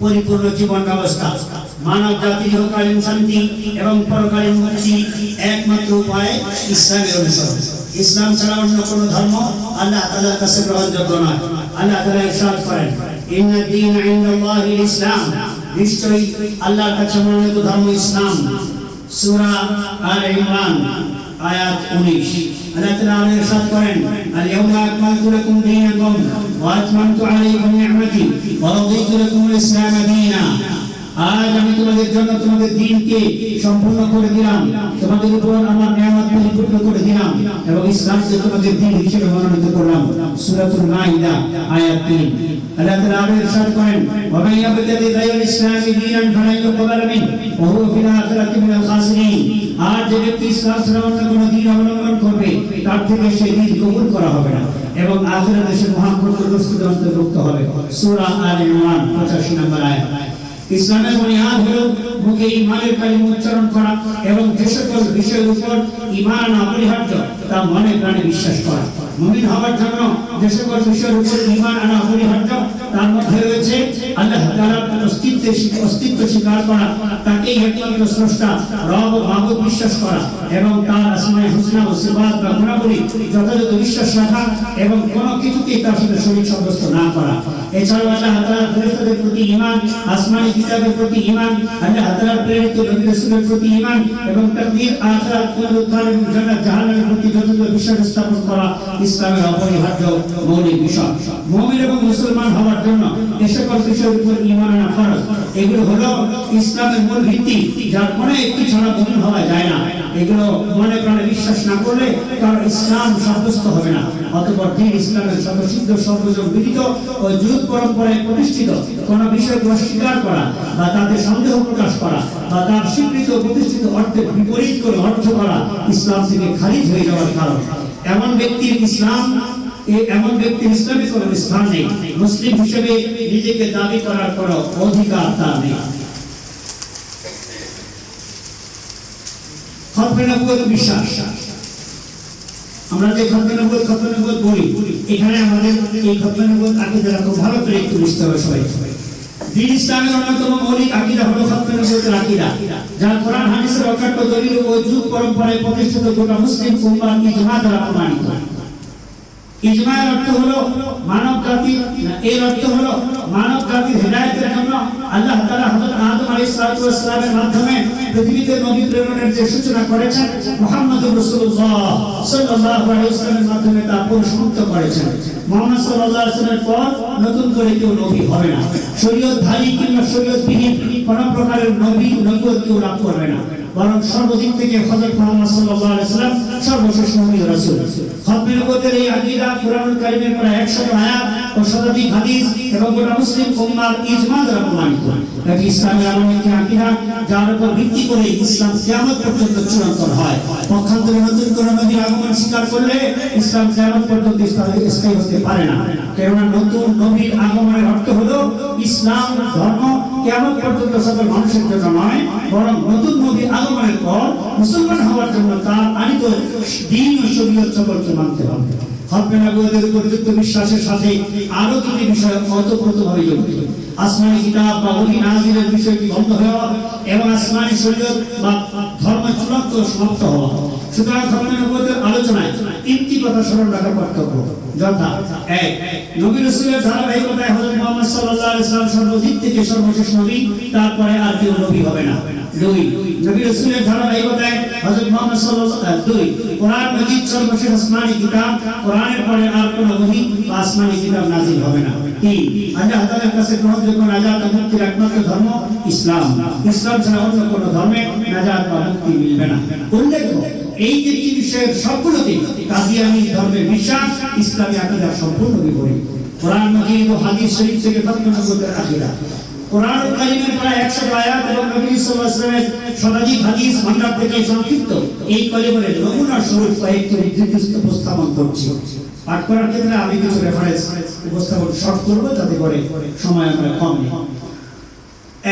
পরিপূর্ণ জীবন ব্যবস্থা মানব জাতির ইহকালীন শান্তি এবং পরকালীন মুক্তি একমাত্র উপায় ইসলামের অনুসরণ। ইসলাম ছাড়া অন্য কোনো ধর্ম আল্লাহ তাআলার কাছে গ্রহণযোগ্য নয়। আল্লাহ তাআলা ইরশাদ করেন, ইন্না দীনা ইনদাল্লাহিল ইসলাম, নিশ্চয়ই আল্লাহর কাছে মনোনীত ধর্ম ইসলাম। সূরা আলে ইমরান আয়াত 19। আল্লাহ তাআলা ইরশাদ করেন, আল ইয়াউমা আকমালতু লাকুম দীনাকুম ওয়া আতমামতু আলাইকুম নি'মাতি ওয়া রাদিতু লাকুমুল ইসলাম দীনা। আজ আমি তোমাদের জন্য তোমাদের দ্বীনকে সম্পূর্ণ করে দিলাম, তোমাদের উপর আমার নিয়ামত পরিপূর্ণ করে দিলাম এবং ইসলামকে তোমাদের দ্বীন হিসেবে মনোনীত করলাম। সূরাতুল মাইদা আয়াত 3। আল্লাহ তাআলা ইরশাদ করেন, ওয়া মান ইয়াবতাগি গায়রাল ইসলামি দীনান ফালান ইউকবালা মিনহু ওয়া হুয়া ফিল আখিরাতি মিনাল খাসিরিন। আর যে ব্যক্তি ইসলাম ছাড়া অন্য কোনো দ্বীন অবলম্বন করবে তার থেকে সেই দ্বীন কবুল করা হবে না এবং আখিরাতে সে মহাক্ষতিগ্রস্তদের অন্তর্ভুক্ত হবে। সূরা আলে ইমরান 85 নম্বর আয়াত। ইসলামের বুনিয়াদ হলো মুখে ঈমানের কালিমা উচ্চারণ করা এবং যে সকল বিষয়ের উপর ঈমান অপরিহার্য তা মনে প্রাণে বিশ্বাস করা। মুমিন হওয়ার জন্য যে সকল বিষয়ের উপর ঈমান আনা অপরিহার্য তার মধ্যে রয়েছে আল্লাহ তাআলার অস্তিত্ব স্বীকার করা, তাকেই একমাত্র স্রষ্টা রব ও মাবুদ বিশ্বাস করা এবং তার আসমায়ে হুসনা ও সিফাত বা গুণাবলী যথাযথ বিশ্বাস রাখা এবং কোনো কিছুকেই তার সাথে শরীক সাব্যস্ত না করা। এছাড়াও আল্লাহ তাআলার ফেরেশতাদের প্রতি ঈমান, আসমানি কিতাবের প্রতি ঈমান, আল্লাহ তাআলার প্রেরিত নবী রাসূলের প্রতি ঈমান এবং তাকদীর, আখিরাত, পুনরুত্থান এবং জান্নাত জাহান্নামের প্রতি যথাযথ বিশ্বাস স্থাপন করা ইসলামের অপরিহার্য মৌলিক বিষয়। মুমিন এবং মুসলমান হওয়ার জন্য এই সকল বিষয়ের উপর ঈমান আনা ফরজ। এগুলো হলো ইসলামের মূল ভিত্তি, যার কোনো একটি ছাড়া মুমিন হওয়া যায় না। এগুলো মনে প্রাণে বিশ্বাস না করলে তার ইসলাম সাব্যস্ত হবে না। অতঃপর দ্বীন ইসলামের স্বতঃসিদ্ধ সর্বজন বিদিত ও যুগ পরম্পরায় প্রতিষ্ঠিত কোন বিষয়কে অস্বীকার করা বা তাতে সন্দেহ প্রকাশ করা বা তার স্বীকৃত প্রতিষ্ঠিত অর্থের বিপরীত করে অর্থ করা ইসলাম থেকে খারিজ হয়ে যাওয়ার কারণ। এমন ব্যক্তির ইসলামে কোনো স্থান নেই। মুসলিম হিসেবে নিজেকে দাবি করার কোনো অধিকার তার নেই। খতমে নবুয়ত বিশ্বাস, আমরা যে খতমে নবুয়ত বলি, এখানে আমাদের এই খতমে নবুয়ত আকীদা খুব ভালো করে একটু বুঝতে হবে সবাই। দ্বীন ইসলামের অন্যতম মৌলিক আকীদা হলো খতমে নবুয়তের আকীদা, যা কোরআন হাদিসের অকাট্য দলিল ও যুগ পরম্পরায় প্রতিষ্ঠিত গোটা মুসলিম উম্মাহ ইজমা দ্বারা প্রমাণিত। ইজমার অর্থ হলো মানব জাতির হেদায়েতের জন্য আল্লাহ তাআলা হযরত আদম আলাইহিস সালামের মাধ্যমে পৃথিবীতে নবী প্রেরণের যে সূচনা করেছেন, মুহাম্মদুর রাসূলুল্লাহ সাল্লাল্লাহু আলাইহি ওয়াসাল্লামের মাধ্যমে তা পরিপূর্ণ করেছেন। মুহাম্মদ সাল্লাল্লাহু আলাইহি ওয়াসাল্লামের পর নতুন করে কেউ নবী হবে না। শরীয়তধারী কিংবা শরীয়তবিহীন কোন প্রকারের নবুয়ত কেউ লাভ করবে না, বরং সর্বদিক থেকে হযরত মুহাম্মদ সাল্লাল্লাহু আলাইহি ওয়াসাল্লাম সর্বশেষ নবী ও রাসূল। খতমে নবুয়তের এই আকীদা কুরআনুল কারীমের প্রায় 100 আয়াত ও শতাধিক হাদিস এবং গোটা মুসলিম উম্মাহর ইজমা দ্বারা প্রমাণিত। এটি ইসলামের এমন একটি আকীদা যার উপর ভিত্তি করে ইসলাম কিয়ামত পর্যন্ত চিরন্তন হয়। পক্ষান্তরে নতুন কোন নবীর আগমন স্বীকার করলে ইসলাম কিয়ামত পর্যন্ত স্থায়ী হতে পারে না। কেননা নতুন নবীর আগমনের অর্থ হলো ইসলাম ধর্ম কিয়ামত পর্যন্ত সকল মানুষের জন্য নয়, বরং নতুন নবীর আগমনের পর মুসলমান হওয়ার জন্য তার আনিত দ্বীন ও শরীয়ত সকলকে মানতে হবে। খতমে নবুয়তের উপযুক্ত বিশ্বাসের সাথে আরো দুটি বিষয় ওতপ্রোতভাবে জড়িত। আসমানি কিতাব বা ওহী নাযিলের বিষয়টি বন্ধ হওয়া এবং আসমানি শরীয়ত বা ধর্ম চূড়ান্ত সমাপ্ত হওয়া। সুতরাং খতমে নবুয়তের আলোচনায় তিনটি কথা স্মরণ রাখা কর্তব্য, যথা: 1. নবী রাসূলের ধারাবাহিকতায় হযরত মুহাম্মদ সাল্লাল্লাহু আলাইহি ওয়াসাল্লাম সর্বদিক থেকে সর্বশেষ নবী, তারপরে আর কেউ নবী হবে না। 2. নবী রাসূলের ধারাবাহিকতায় হযরত মুহাম্মদ সাল্লাল্লাহু আলাইহি ওয়াসাল্লাম 2. কোরআন মাজিদ সর্বশেষ আসমানি কিতাব, কোরআনের পরে আর কোনো ওহী বা আসমানি কিতাব নাযিল হবে না। 3. আল্লাহ তাআলার কাছে গ্রহণযোগ্য নাজাত ও মুক্তির একমাত্র ধর্ম ইসলাম। ইসলাম ছাড়া অন্য কোনো ধর্মে নাজাত বা মুক্তি মিলবে না। উল্লেখ্য, এই যে বিষয়ের সবগুলোতে কাদিয়ানী ধর্মের বিশ্বাস ইসলামী আকীদার সম্পূর্ণ বিপরীত। কোরআন মাজিদ ও হাদিস শরীফ থেকে খতমে নবুয়তের আকীদা, কোরআনুল কারীমের প্রায় 100 আয়াত এবং নবী সাল্লাল্লাহু আলাইহি ওয়াসাল্লামের শতাধিক হাদিস ভান্ডার থেকে সংক্ষিপ্ত এই কলিমার নমুনা স্বরূপ কয়েকটি নির্দিষ্ট উপস্থাপন করছি। পাঠ করার ক্ষেত্রে আমি কিছু রেফারেন্স উপস্থাপন শর্ট করব যাতে করে সময় আমরা কম নেই।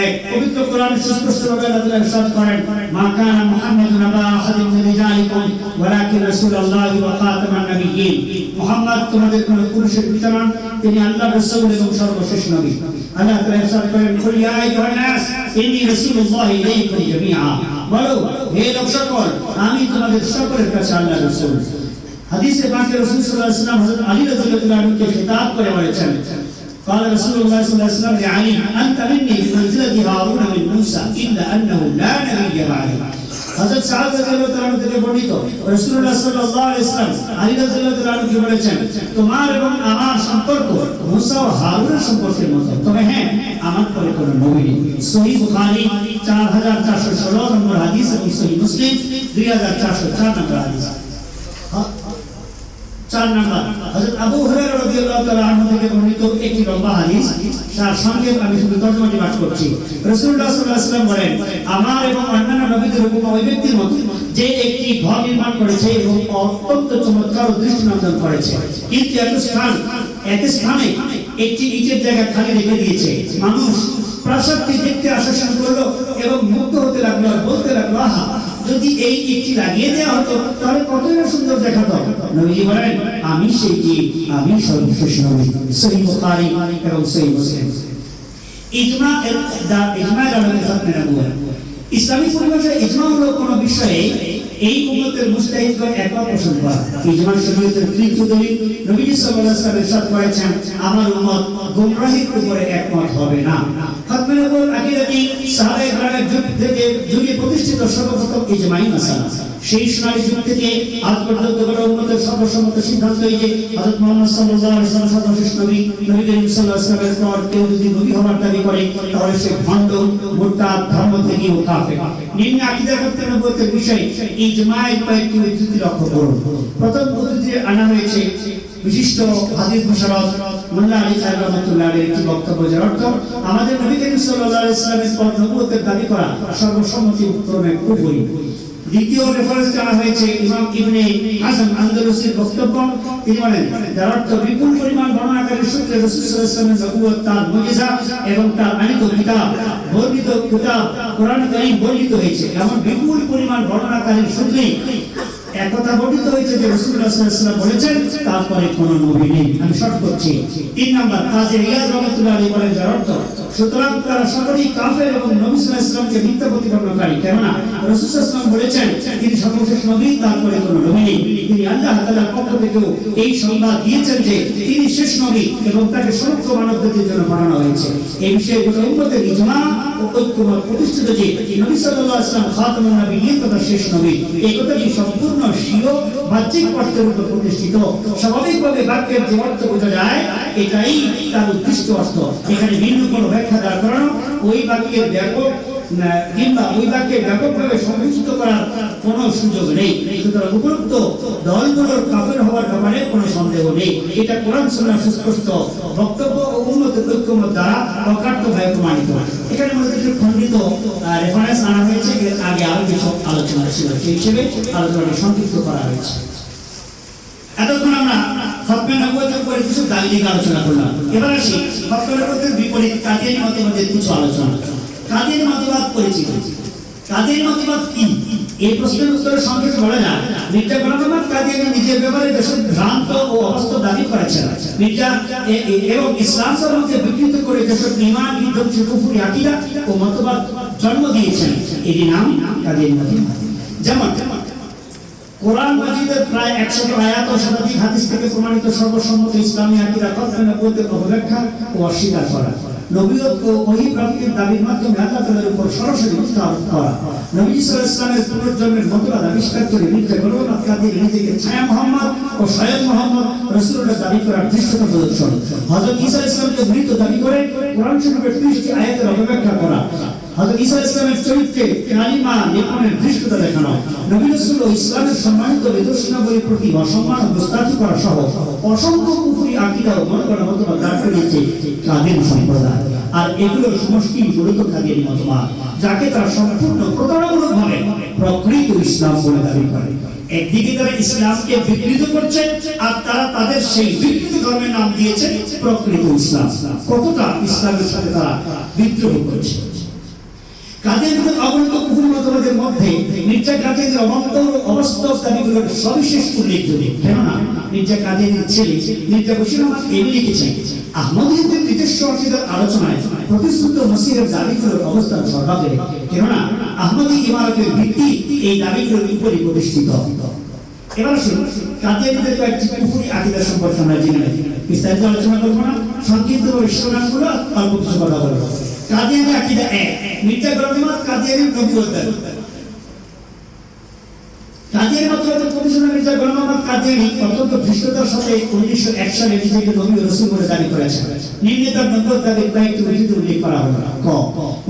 এক পবিত্র কোরআন সুস্পষ্টভাবে আল্লাহ তাআলা ইরশাদ করেন, মা কানা মুহাম্মাদুন আবা আহাদিন মিন রিজালিকুম ওয়ালাকিন রাসূলুল্লাহি ওয়া খাতামান নাবিয়্যিন। মুহাম্মদ তোমাদের কোন পুরুষের পিতা নন, তিনি আল্লাহর রাসূল এবং সর্বশেষ নবী। আল্লাহ তাআলা ইরশাদ করেন, কুল ইয়া আইয়ুহান নাস ইন্নী রাসূলুল্লাহি ইলাইকুম জামিআ। বলো হে লোক সকল, আমি তোমাদের সকলের কাছে আল্লাহর রাসূল। হাদিসে পাকে রাসূল সাল্লাল্লাহু আলাইহি ওয়াসাল্লাম হযরত আলী রাদিয়াল্লাহু আনহুকে খেতাব করে বলেছেন, قال رسول الله صلى الله عليه وسلم لعلي أنت مني بمنزلة هارون من موسى إلا أنه لا نبي بعده। হযরত সাদ রাদিয়াল্লাহু তাআলা থেকে বর্ণিত রাসূলুল্লাহ সাল্লাল্লাহু আলাইহি ওয়াসাল্লাম আলী রাদিয়াল্লাহু তাআলাকে বলেছেন, তোমার এবং আমার সম্পর্ক মুসা ও হারুনের সম্পর্কের মতো, তবে হ্যাঁ আমার পরে কোনো নবী নেই। সহিহ বুখারী 4416 নম্বর হাদিস এবং সহিহ মুসলিম 2404 নম্বর হাদিস। 4 নম্বর হযরত আবু হুরায়রা রাদিয়াল্লাহু তাআলা আনহু থেকে বর্ণিত একটি লম্বা হাদিস, তার সঙ্গে আমি শুধু তর্জমাটি পাঠ করছি। রাসূলুল্লাহ সাল্লাল্লাহু আলাইহি ওয়াসাল্লাম বলেন, আমার এবং অন্যান্য নবীদের উপমা ওই ব্যক্তির মতো যে একটি ঘর নির্মাণ করেছে এবং অত্যন্ত চমৎকার ও দৃষ্টিনন্দন করেছে, কিন্তু এক স্থানে একটি ইটের জায়গা খালি রেখে দিয়েছে। মানুষ প্রাসাদটি দেখতে আসা শুরু করলো এবং মুগ্ধ হতে লাগলো আর বলতে লাগলো, আহা, যদি এই ইটটি লাগিয়ে দেওয়া হতো তাহলে কতই না সুন্দর দেখাতো। নবীজি বলেন, আমি সেই ইট, আমি সর্বশেষ নবী। সহিহ বুখারী এবং সহিহ মুসলিম। ইজমা ইসলামী পরিভাষায় ইজমা হলো কোনো বিষয়ে এই উম্মতের মুজতাহিদগণ একমত পোষণ করা। ইজমা শরীয়তের তৃতীয় দলিল। নবী সাল্লাল্লাহু আলাইহি ওয়াসাল্লাম ইরশাদ করেছেন, আমার উম্মত গোমরাহির উপরে একমত হবে না। খাতমে নবুওয়াত আকীদাটি সাহাবায়ে কেরামের যুগ থেকে যুগে প্রতিষ্ঠিত সর্বপ্রথম ইজমাই মাসালা। সেই সোনালী যুগ থেকে আজ পর্যন্ত বড় উম্মতের সর্বসম্মত সিদ্ধান্ত এই যে হযরত মুহাম্মদ সাল্লাল্লাহু আলাইহি ওয়াসাল্লাম সর্বশেষ নবী। নবী করিম সাল্লাল্লাহু আলাইহি ওয়াসাল্লামের পর কেউ যদি নবী হওয়ার দাবি করে তাহলে সে ভণ্ড, মুরতাদ, ধর্ম থেকে ও কাফের। নিম্ন আকীদা খাতমে নবুওয়াতের বিষয় ইজমায়ের কয়েকটি উদ্ধৃতি লক্ষ্য করুন। প্রথম উদ্ধৃতি আনা হয়েছে বিশিষ্ট হাদিস মুশাররফ মোল্লা আলী সাহেব রাহমাতুল্লাহ আলাইহির একটি বক্তব্য, যার অর্থ আমাদের নবী করিম সাল্লাল্লাহু আলাইহি ওয়াসাল্লামের পর নবুওয়াতের দাবি করা সর্বসম্মতিক্রমে কুফরি। দ্বিতীয় রেফারেন্স জানা হয়েছে ইমাম ইবনে হাসান আন্দালুসির বক্তব্য। তিনি বলেন, যার অর্থ বিপুল পরিমাণ বর্ণনাকারী সূত্রে রাসূল সাল্লাল্লাহু আলাইহি ওয়াসাল্লামের নবুওয়াত, তার মুজিজা এবং তার আনিত কিতাব, বর্ণিত কিতাব কোরআন কারীম বর্ণিত হয়েছে। এমন বিপুল পরিমাণ বর্ণনাকারীর সূত্রেই একথা বর্ণিত হয়েছে যে রাসূলুল্লাহ সাল্লাল্লাহু আলাইহি ওয়াসাল্লাম বলেছেন তারপরে কোনো নবী নেই। আমি শর্ট করছি। 3 নাম্বার কাজী রিয়াজ রাহমাতুল্লাহ আলাইহি বলেন, যার অর্থ সুতরাং তারা সকলেই কাফের এবং নবী সাল্লাল্লাহু আলাইহি ওয়াসাল্লামকে মিথ্যা প্রতিপন্নকারী, কেননা রাসূল সাল্লাল্লাহু আলাইহি ওয়াসাল্লাম বলেছেন তিনি সর্বশেষ নবী, তারপরে কোনো নবী নেই। তিনি আল্লাহ তাআলার পক্ষ থেকে এই সংবাদ দিয়েছেন যে তিনি শেষ নবী এবং তাকে সমগ্র মানবজাতির জন্য পাঠানো হয়েছে। এই বিষয়ে গোটা উম্মতের ইজমা ও ঐক্যমত প্রতিষ্ঠিত যে নবী সাল্লাল্লাহু আলাইহি ওয়াসাল্লাম খাতামুন নবিয়্যিন তথা শেষ নবী। এই কথাটি সম্পূর্ণ স্বীয় বাহ্যিক অর্থের উপর প্রতিষ্ঠিত। স্বাভাবিকভাবে বাক্যের যে অর্থ বোঝা যায় এটাই তার উদ্দিষ্ট অর্থ। এখানে ভিন্ন কোনো ব্যাখ্যা দাঁড় করানো ওই বাক্যের ব্যাপক কিংবা ওই বাক্যে ব্যাপকভাবে সংকুচিত করার কোনো সুযোগ নেই। সুতরাং উপরোক্ত দলগুলোর কাফের হওয়ার ব্যাপারে কোনো সন্দেহ নেই। এটা কোরআন সুন্নাহর সুস্পষ্ট বক্তব্য ও উম্মতের ঐক্যমত দ্বারা অকাট্যভাবে প্রমাণিত। এখানে মূলত কিছু খণ্ডিত রেফারেন্স আনা হয়েছে, এর আগে আরো কিছু আলোচনা ছিল, সেই হিসেবে আলোচনাটি সংক্ষিপ্ত করা হয়েছে। এতক্ষণ আমরা খাতমে নবুওয়াতের উপরে কিছু দালিলিক আলোচনা করলাম। এবার আসি খাতমে নবুওয়াতের বিপরীত কাদিয়ানী মতবাদের কিছু আলোচনা। কাদিয়ানী মতবাদ পরিচিত। কাদিয়ানী মতবাদ কি? এই প্রশ্নের উত্তরে সংক্ষেপে বলা যায়, মির্জা গোলাম আহমদ কাদিয়ানী নিজের ব্যাপারে দেশের ভ্রান্ত ও অবাস্তব দাবি করেছেন। মির্জা এবং ইসলাম ধর্মকে বিকৃত করে দেশের ঈমান, বিধ্বংসী কুফরি আকীদা ও মতবাদ জন্ম দিয়েছেন। এর নাম কাদিয়ানী মতবাদ। যেমন কোরআন মাজিদের প্রায় 100 আয়াত ও শতাধিক হাদিস থেকে প্রমাণিত সর্বসম্মত ইসলামী আকীদা খাতমে নবুওয়াতের অপব্যাখ্যা ও অস্বীকার করা, নবুয়ত ও ওহী প্রাপ্তির দাবির মাধ্যমে আল্লাহ তাআলার উপর সরাসরি মিথ্যা আরোপ করা, নবী সাল্লাল্লাহু আলাইহি ওয়াসাল্লামের পুনর্জন্মের মতবাদ আবিষ্কার করে মির্জা গোলাম আহমদ কাদিয়ানী নিজেকে ছায়া মুহাম্মদ ও স্বয়ং মুহাম্মদ রাসূলুল্লাহ দাবি করার দৃশ্যতা প্রদর্শন, হযরত ঈসা আলাইহিস সালামকে মৃত দাবি করে কোরআন শরীফের 30টি আয়াতের অপব্যাখ্যা করা, হযরত ঈসা আলাইহিস সালামের চরিত্রে কালিমা নিপনের দৃশ্যতা দেখানো, নবী রাসূল ও ইসলামের সম্মানিত নিদর্শনাবলীর প্রতি অসম্মান ও দুস্তারটি করা সহ অসংখ্য কুফরি আকীদা ও মতবাদ দাঁড় করিয়েছে কাদিয়ানী সম্প্রদায়। আর এগুলোর সমষ্টি মূলত কাদিয়ানী মতবাদ, যাকে তারা সম্পূর্ণ প্রতারণামূলকভাবে প্রকৃত ইসলাম বলে দাবি করে। একদিকে তারা ইসলামকে বিকৃত করছে আর তারা তাদের সেই বিকৃত ধর্মের নাম দিয়েছে প্রকৃত ইসলাম। কতটা ইসলামের সাথে তারা বিদ্রোহ করছে। কাদিয়ানীদের অগণিত কুফরি মতবাদের মধ্যে মির্জা কাদিয়ানীর অবান্তর ও অবাস্তব দাবিগুলোর সবিশেষ উল্লেখযোগ্য। কেননা মির্জা কাদিয়ানীর ছেলে মির্জা বশির আহমদ এমনি লিখেছেন, আহমদীয়দের নিজস্ব আকীদার আলোচনায় প্রতিশ্রুত মসিহের দাবিগুলোর অবস্থান সর্বাগ্রে। কেননা আহমদী ইমারতের ভিত্তি এই দাবিগুলোর উপরই প্রতিষ্ঠিত। এবার আসুন কাদিয়ানীদের কয়েকটি কুফরি আকীদা সম্পর্কে আমরা জেনে নিই। বিস্তারিত আলোচনা করবো না, সংক্ষিপ্ত শিরোনামগুলো অল্প কিছু কথা বলবো। কাদিয়ানী আকীদা 1, মির্জা গোলাম আহমদ কাদিয়ানীর নবুয়ত দাবি। কাদিয়ানী মতবাদের প্রতিষ্ঠাতা মির্জা গোলাম আহমদ কাদিয়ানী অত্যন্ত ধৃষ্টতার সাথে 1901 সালে নিজেকে নবী ও রাসূল বলে দাবি করেছেন। নিম্নে তার নবুয়ত দাবির কয়েকটি উদ্ধৃতি উল্লেখ করা হলো। ক,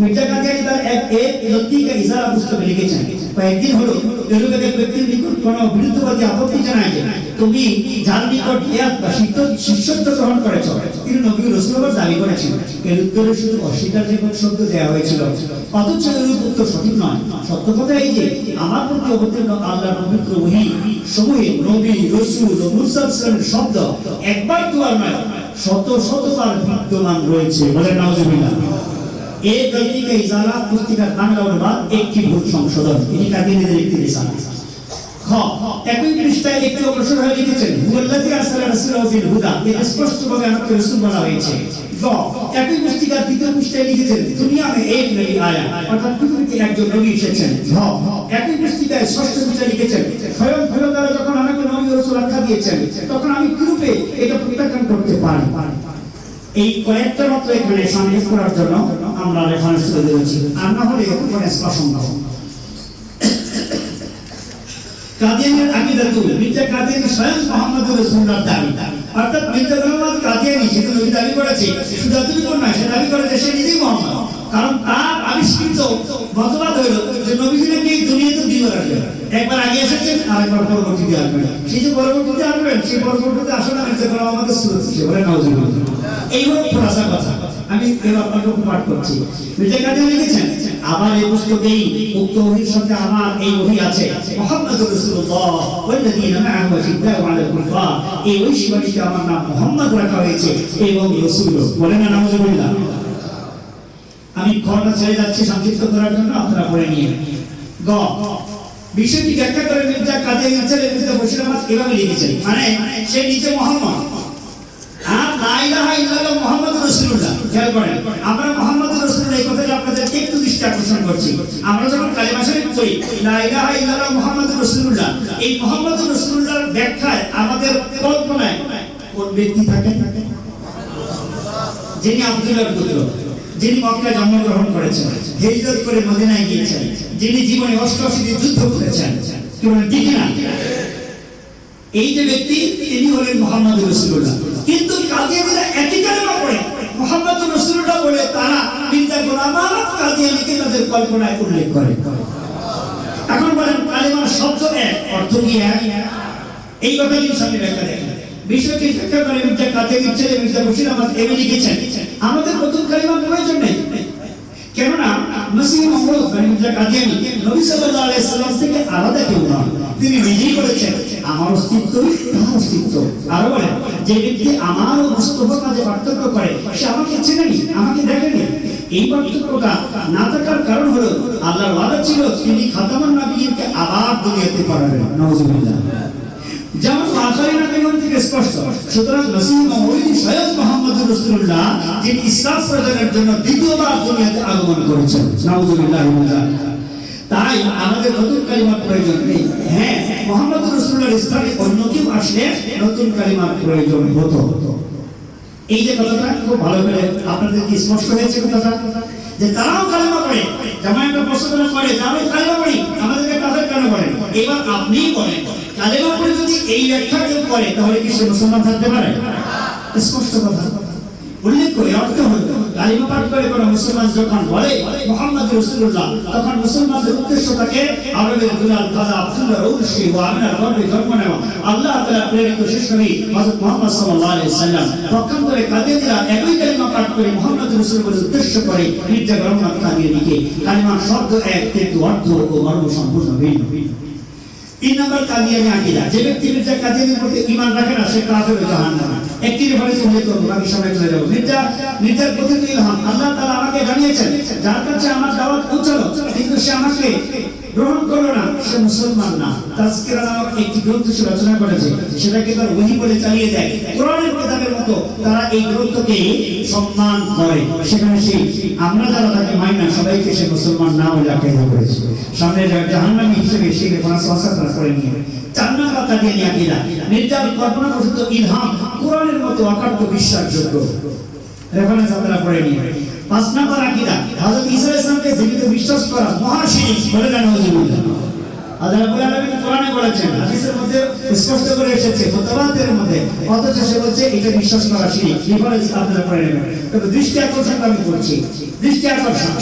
মির্জা কাদিয়ানী তার এক লতিকা ইজারা পুস্তকে লিখেছেন, কয়েকদিন হলো এরূপ এক ব্যক্তির নিকট কোনো বিরুদ্ধবাদী আপত্তি জানায় যে তুমি যার নিকট হিয়াত বা শিষ্যত্ব গ্রহণ করেছ তিনি নবী ও রাসূল বলে দাবি করেছেন। এর উত্তরে শুধু অস্বীকারযোগ্য শব্দ দেওয়া হয়েছিল, অথচ এর উত্তর সঠিক নয়। সত্য কথা এই যে আমার প্রতি অবতীর্ণ আল্লাহর পবিত্র ওহী সমূহে নবী, রাসূল ও মুরসালের শব্দ একবার দুবার নয়, শত শতবার বিদ্যমান রয়েছে। বলেন নাউজুবিল্লাহ। এই দৈনিক ইজারা পুস্তিকার বাংলা অনুবাদ একটি ভুল সংশোধন। এটি কাদিয়ানীদের একটি রিসালা। খ, একই পৃষ্ঠায় একটি অগ্রসর হয়ে লিখেছেন, হুয়াল্লাযী আরসালা রাসূলাহু বিল হুদা। এর স্পষ্টভাবে আমাকে রাসূল বলা হয়েছে। গ, একই পুস্তিকার দ্বিতীয় পৃষ্ঠায় লিখেছেন, দুনিয়া মে এক নবী আয়া, অর্থাৎ পৃথিবীতে একজন নবী এসেছেন। ঘ, একই পুস্তিকায় ষষ্ঠ পৃষ্ঠায় লিখেছেন, স্বয়ং খোদাতাআলা যখন আমাকে নবী ও রাসূল আখ্যা দিয়েছেন তখন আমি কিরূপে এটা প্রত্যাখ্যান করতে পারি। এই কয়েকটা মাত্র এখানে সংযোগ করার জন্য আমরা রেফারেন্স তুলে দিয়েছি, আর না হলে রেফারেন্স অসম্ভব। কাদিয়ানীর আকীদা 2, মির্জা কাদিয়ানী স্বয়ং মুহাম্মদুর রাসূলুল্লাহর দাবি। অর্থাৎ মির্জা গোলাম আহমদ কাদিয়ানী যেহেতু নবী দাবি করেছে, শুধু এতটুকু নয়, সে দাবি করে যে সে নিজেই মুহাম্মদ। কারণ তার আবিষ্কৃত মতবাদ হইল যে নবীজি নাকি এই দুনিয়াতে দ্বিবার আসবেন, একবার আগে এসেছেন আর একবার পরবর্তীতে আসবেন। সেই যে পরবর্তীতে আসবেন সেই পরবর্তীতে আসলে মির্জা গোলাম আহমদের সুরত সে বলে নাউজুবিল্লাহ। এই হলো খোলাসা কথা। আমি এবার আপনাকে পাঠ করছি। মির্জা কাদিয়ানী লিখেছেন, আমার এই পুস্তকেই উক্ত ওহীর সাথে আমার এই ওহী আছে, মুহাম্মাদুর রাসূলুল্লাহ ওয়াল্লাযীনা মা'আহু আশিদ্দাউ আলাল কুফার। এই ওহীতে আমার নাম মুহাম্মদ রাখা হয়েছে এবং রাসূল। বলেন না নাউজুবিল্লাহ। আমি খরটা ছেড়ে যাচ্ছি সংক্ষিপ্ত করার জন্য, আপনারা পড়ে নিয়ে। গ, বিষয়টি ব্যাখ্যা করে মির্জা কাদিয়ানী ছেলে মির্জা বশির আহমদ এভাবে লিখেছেন, মানে সে নিজে মুহাম্মদ আর লা ইলাহা ইল্লাল্লাহ মুহাম্মাদুর রাসূলুল্লাহ। খেয়াল করেন, আমরা মুহাম্মাদুর রাসূলুল্লাহ এই কথাটা আপনাদেরকে একটু দৃষ্টি আকর্ষণ করছি। আমরা যখন কালিমা শরীফ পড়ি লা ইলাহা ইল্লাল্লাহ মুহাম্মাদুর রাসূলুল্লাহ, এই মুহাম্মাদুর রাসূলুল্লাহর ব্যাখ্যায় আমাদের কল্পনায় কোন ব্যক্তি থাকে? যিনি আব্দুল্লাহর পুত্র, যিনি মক্কায় জন্মগ্রহণ করেছেন, হিজরত করে মদিনায় গিয়েছেন, যিনি জীবনে 88 দিন যুদ্ধ করেছেন। কি বলেন ঠিক না? এই যে ব্যক্তি তিনি হলেন মুহাম্মাদুর রাসূলুল্লাহ। কিন্তু কাদিয়ানীরা একই কালেমা পড়ে মুহাম্মাদুর রাসূলুল্লাহ বলে তারা মির্জা গোলাম আহমদ কাদিয়ানীকে তাদের কল্পনায় উল্লেখ করে। এখন বলেন কালেমার শব্দ এক, অর্থ কি এক? এই কথা নিয়ে সামনে ব্যাখ্যা দেখেন। বিষয়টি ব্যাখ্যা করে মির্জা কাদিয়ানীর ছেলে মির্জা বশির আহমদ এমনি লিখেছেন, আমাদের নতুন কালেমার প্রয়োজন নেই। কেননা মসিহ মুহাম্মদ মির্জা কাদিয়ানী নবী সাল্লাল্লাহু আলাইহি সাল্লাম থেকে আলাদা কেউ নন। তিনি নিজেই বলেছেন আমার অস্তিত্ব তার অস্তিত্ব। আর বলেন যে ব্যক্তি আমার ও মুস্তাফার মাঝে পার্থক্য করে সে আমাকে চেনেনি, আমাকে দেখেনি। এই পার্থক্যটা না থাকার কারণ হলো আল্লাহর ওয়াদা ছিল তিনি খাতামুন নবিয়্যিনকে আবার দুনিয়াতে পাঠাবেন। নাউজুবিল্লাহ। যেমন আখারিনা কালাম থেকে স্পষ্ট। সুতরাং মসিহ মুহাম্মদ স্বয়ং মুহাম্মদুর রাসূলুল্লাহ যিনি ইসলাম প্রচারের জন্য দ্বিতীয়বার দুনিয়াতে আগমন করেছেন। নাউজুবিল্লাহ। তাই আমাদের নতুন কালিমার প্রয়োজন নেই। হ্যাঁ, মুহাম্মদুর রাসূলুল্লাহর স্থানে অন্য কেউ আসলে নতুন কালিমার প্রয়োজন হতো। এই যে কথাটা খুব ভালো করে আপনাদের কি স্পষ্ট হয়েছে কথাটা? যে তারাও কালিমা পড়ে, যেমন একটা প্রশ্ন করে যে আমি কালিমা পড়ি, আমাদেরকে কাফের কেন বলেন? এবার আপনিই বলেন কালিমা পড়ে যদি এই ব্যাখ্যা কেউ করে তাহলে কি সে মুসলমান থাকতে পারে? স্পষ্ট কথা উল্লেখ করে অর্থ হলো কালিমা পাঠ করে কোনো মুসলমান যখন বলে মুহাম্মাদুর রাসূলুল্লাহ, তখন মুসলমানদের উদ্দেশ্য থাকে আরবের দুলাল খাজা আব্দুল্লাহ রৌশি ও আমিনার গর্ভে জন্ম নেওয়া আল্লাহ তাআলা প্রেরিত শেষ নবী হযরত মুহাম্মদ সাল্লাল্লাহু আলাইহি সাল্লাম। পক্ষান্তরে কাদিয়ানীরা একই কালিমা পাঠ করে মুহাম্মাদুর রাসূলুল্লাহর উদ্দেশ্য করে মির্জা গোলাম কাদিয়ানীকে। কালিমার শব্দ এক কিন্তু অর্থ ও মর্ম সম্পূর্ণ ভিন্ন। তিন নম্বর কাদিয়ানি আকীদা। যে ব্যক্তি মির্জা কাদিয়ানির প্রতি ঈমান রাখে না সে কাফের ও জাহান্নামী। একটি রেফারেন্স উল্লেখ করব, আমি সামনে চলে যাব। মির্জার প্রতি ইলহাম আল্লাহ তাআলা আমাকে জানিয়েছেন, যার কাছে আমার দাওয়াত পৌঁছালো কিন্তু সে আমাকে গ্রহণ করলো না, সে মুসলমান না। তাজকিরা নামক একটি গ্রন্থ সে রচনা করেছে, সেটাকে তার ওহী বলে চালিয়ে দেয়। কোরআনের কিতাবের মতো তারা এই গ্রন্থকে সম্মান করে। সেখানে সে আমরা যারা তাকে মানি না সবাইকে সে মুসলমান না বলে আখ্যায়িত করেছে। সামনে জাহান্নামী হিসেবে সে রেফারেন্স তারা করে নিয়ে। চার নম্বর কাদিয়ানি আকীদা, মির্জার কল্পনা প্রসূত ইলহাম কোরআনের মতো অকাট্য বিশ্বাসযোগ্য। রেফারেন্স আপনারা পড়ে নিয়ে। পাঁচ নম্বর আকীদা, হযরত ঈসা আলাইহিস সালামকে জীবিত বিশ্বাস করা মহাশিরক। বলে দেন নাউযুবিল্লাহ। আল্লাহ রাব্বুল আলামিন কোরআনে বলেছেন, হাদিসের মধ্যে স্পষ্ট করে এসেছে, মুতাওয়াতিরের মধ্যে, অথচ সে বলছে এটা বিশ্বাস করা শিরক। রেফারেন্স আপনারা পড়ে নেবেন। তবে দৃষ্টি আকর্ষণ আমি করছি, দৃষ্টি আকর্ষণ।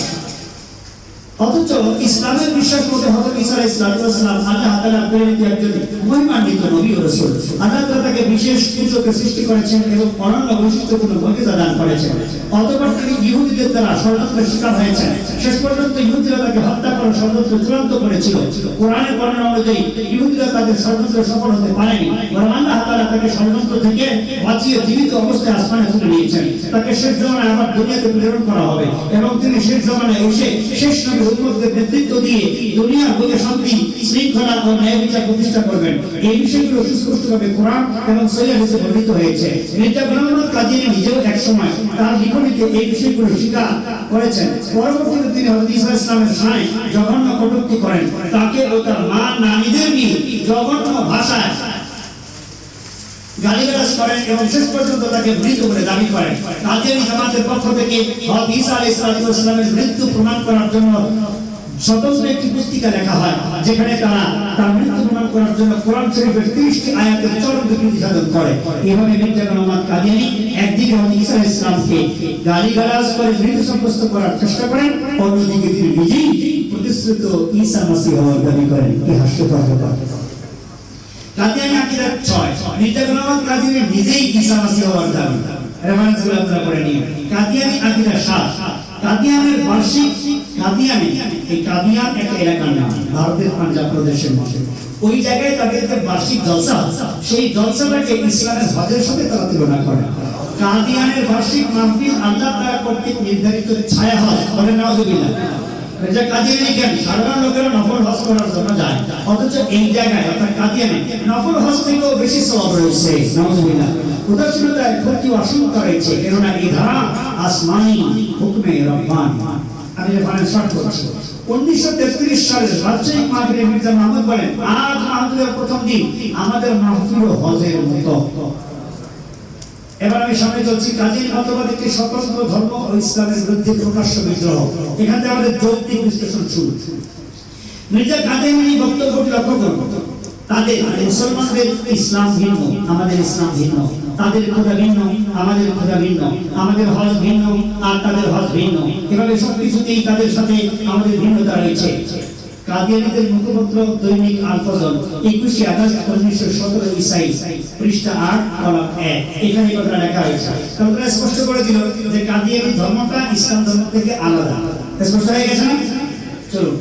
অথচ ইসলামের বিশ্বাস মতে হযরত ঈসা আলাইহিস সালাম আল্লাহ তাআলা প্রেরিত একজন মহিমান্বিত নবী ও রাসূল। আল্লাহ তাআলা তাকে বিশেষ সূচকে সৃষ্টি করেছেন এবং অনন্য বৈশিষ্ট্যপূর্ণ মুজিজা দান করেছেন। অতঃপর তিনি ইহুদিদের দ্বারা ষড়যন্ত্রের শিকার হয়েছেন। শেষ পর্যন্ত ইহুদিরা তাকে হত্যা করার ষড়যন্ত্র চূড়ান্ত করেছিল। কোরআনের বর্ণনা অনুযায়ী ইহুদিরা তাদের ষড়যন্ত্রে সফল হতে পারেনি, বরং আল্লাহ তাআলা তাকে ষড়যন্ত্র থেকে বাঁচিয়ে জীবিত অবস্থায় আসমানে তুলে নিয়েছেন। তাকে শেষ জামানায় আবার দুনিয়াতে প্রেরণ করা হবে এবং তিনি শেষ জামানায় এসে শেষ নবী উম্মতকে নেতৃত্ব দিয়ে দুনিয়ার বুকে শান্তি, শৃঙ্খলা ও ন্যায় বিচার প্রতিষ্ঠা করবেন। এই বিষয়গুলো সুস্পষ্টভাবে কোরআন এবং সহিহ হাদিসে বর্ণিত হয়েছে। মির্জা গোলাম আহমদ কাদিয়ানী নিজেও এক সময় তার লিখনিতে এই বিষয়গুলো স্বীকার করেছেন। পরবর্তীতে তিনি হযরত ঈসা আলাইহিস সালামের শানে জঘন্য কটূক্তি করেন, তাকে ও তার মা নানীদের নিয়ে জঘন্য ভাষায় গালিগালাজ করেন এবং শেষ পর্যন্ত তাকে মৃত বলে দাবি করেন। কাদিয়ানী জামাতের পক্ষ থেকে হযরত ঈসা আলাইহিস সালামের মৃত্যু প্রমাণ করার জন্য স্বতন্ত্র একটি পুস্তিকা লেখা হয়, যেখানে তারা তার মৃত্যু প্রমাণ করার জন্য কোরআন শরীফের 30টি আয়াতের চরম বিকৃতি সাধন করে। এভাবে মির্জা গোলাম আহমদ কাদিয়ানী একদিকে হযরত ঈসা আলাইহিস সালামকে গালিগালাজ করে মৃত সাব্যস্ত করার চেষ্টা করেন, অন্যদিকে তিনি নিজেই প্রতিশ্রুত ঈসা মাসীহ হওয়ার দাবি করেন। কি হাস্যকর ব্যাপার! কাদিয়ানী আকীদা 6, মির্জা গোলাম আহমদ কাদিয়ানী নিজেই ঈসা মাসীহ হওয়ার দাবি। রেফারেন্সগুলো আপনারা পড়ে নিন। কাদিয়ানী আকীদা 7, কাদিয়ানের বার্ষিক কাদিয়ানী, এই কাদিয়ান একটা এলাকার নাম ভারতের পাঞ্জাব প্রদেশের মধ্যে। ওই জায়গায় তাদের যে বার্ষিক জলসা, সেই জলসাটাকে ইসলামের হজের সাথে তারা তুলনা করে। কাদিয়ানের বার্ষিক মাহফিল আল্লাহ তাআলা কর্তৃক নির্ধারিত ছায়া হজ। বলেন নাউযুবিল্লাহ। যে কাদিয়ানী কেন সাধারণ লোকেরা নফল হজ করার জন্য যায়, অথচ এই জায়গায় অর্থাৎ কাদিয়ানে নফল হজ থেকেও বেশি সওয়াব রয়েছে। নাউযুবিল্লাহ। উদাসীনতায় ক্ষতি আশঙ্কা রয়েছে, কেননা এই ধারা আসমানি হুকমে রব্বানি। আমি রেফারেন্স শর্ট করছি। 1933 সালের বার্ষিক মাহফিলে মির্জা মাহমুদ বলেন, আজ মাহফিলের প্রথম দিন, আমাদের মাহফিল হজের মতো। এবার আমি সামনে চলছি। কাদিয়ানী মতবাদ একটি স্বতন্ত্র ধর্ম ও ইসলামের বিরুদ্ধে প্রকাশ্য বিদ্রোহ। এখান থেকে আমাদের যৌক্তিক বিশ্লেষণ শুরু। মির্জা কাদিয়ানীর বক্তব্যটি লক্ষ্য করব। তাদের মুসলমানদের ইসলাম ভিন্ন, আমাদের ইসলাম ভিন্ন। তাদের খোদা ভিন্ন, আমাদের খোদা ভিন্ন। আমাদের হজ ভিন্ন আর তাদের হজ ভিন্ন। এভাবে সবকিছুতেই তাদের সাথে আমাদের ভিন্নতা রয়েছে। কাদিয়ানীদের মুখপত্র দৈনিক আল ফজল 21 আগস্ট 1917 ইসাই, পৃষ্ঠা 8 কলাম 1, এখানে কথা লেখা হয়েছে। তারা স্পষ্ট করে দিল যে কাদিয়ানী ধর্মটা ইসলাম ধর্ম থেকে আলাদা। স্পষ্ট হয়ে গেছে না? চলো,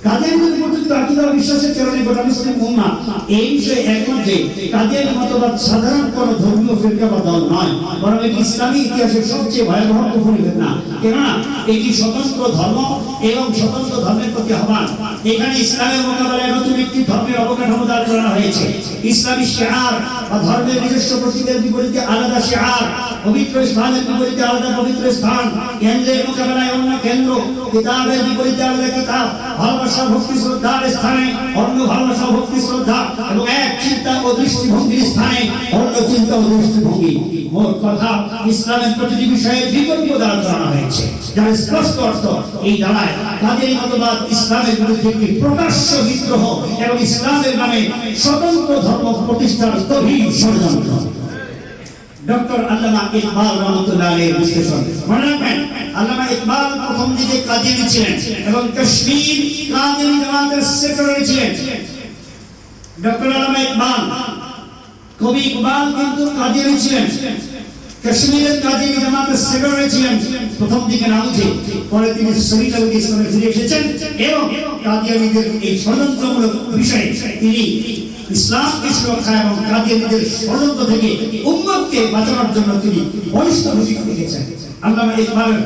কাদিয়ানীদের পর্যন্ত আকীদা ও বিশ্বাসের কারণে গোটা মুসলিম উম্মাহ এই বিষয়ে একমত যে কাদিয়ানী মতবাদ সাধারণ কোনো ধর্মীয় ফিরকা বা দল নয়, বরং এটি ইসলামী ইতিহাসের সবচেয়ে ভয়াবহ কুফরি ফিতনা। কেননা এটি স্বতন্ত্র ধর্ম এবং স্বতন্ত্র ধর্মের প্রতি আহ্বান। এখানে ইসলামের মোকাবেলায় নতুন একটি ধর্মের অবকাঠামো দাঁড় করানো হয়েছে। ইসলামী শিআর বা ধর্মের নিজস্ব প্রতীকের বিপরীতে আলাদা শিআর, পবিত্র স্থানের বিপরীতে আলাদা পবিত্র স্থান, কেন্দ্রের মোকাবেলায় অন্য কেন্দ্র, কিতাবের বিপরীতে আলাদা কিতাব, ভালোবাসা ভক্তি শ্রদ্ধার স্থানে অন্য ভালোবাসা ভক্তি শ্রদ্ধা, এবং এক চিন্তা ও দৃষ্টিভঙ্গির স্থানে অন্য চিন্তা ও দৃষ্টিভঙ্গি। মোট কথা, ইসলামের প্রতিটি বিষয়ে বিকল্প দাঁড় করানো হয়েছে, যার স্পষ্ট অর্থ এই দাঁড়ায় কাদিয়ানী মতবাদ ইসলামের বিরুদ্ধে একটি প্রকাশ্য বিদ্রোহ এবং ইসলামের নামে স্বতন্ত্র ধর্ম প্রতিষ্ঠার গভীর ষড়যন্ত্র। ডক্টর আল্লামা ইকবাল রহমাতুল্লাহ আলাইহির বিশ্লেষণ। মনে রাখবেন, আল্লামা ইকবাল প্রথম দিকে কাদিয়ানী ছিলেন এবং কাশ্মীর কাদিয়ানী জামাতের সেক্রেটারি ছিলেন। ডক্টর আল্লামা ইকবাল, কবি ইকবাল কিন্তু কাদিয়ানী ছিলেন। কাশ্মীরের কাদিয়ানী জামাতের সেক্রেটারি ছিলেন প্রথম দিকে না উঠে, পরে তিনি সহিতাউদ্দিন ইসলামে ফিরে এসেছেন এবং কাদিয়ানীদের এই ষড়যন্ত্রমূলক বিষয়ে তিনি ইসলামকে সুরক্ষা এবং কাদিয়ানীদের ষড়যন্ত্র থেকে উম্মতকে বাঁচানোর জন্য তিনি বলিষ্ঠ ভূমিকা রেখেছেন। আল্লামা ইকবালের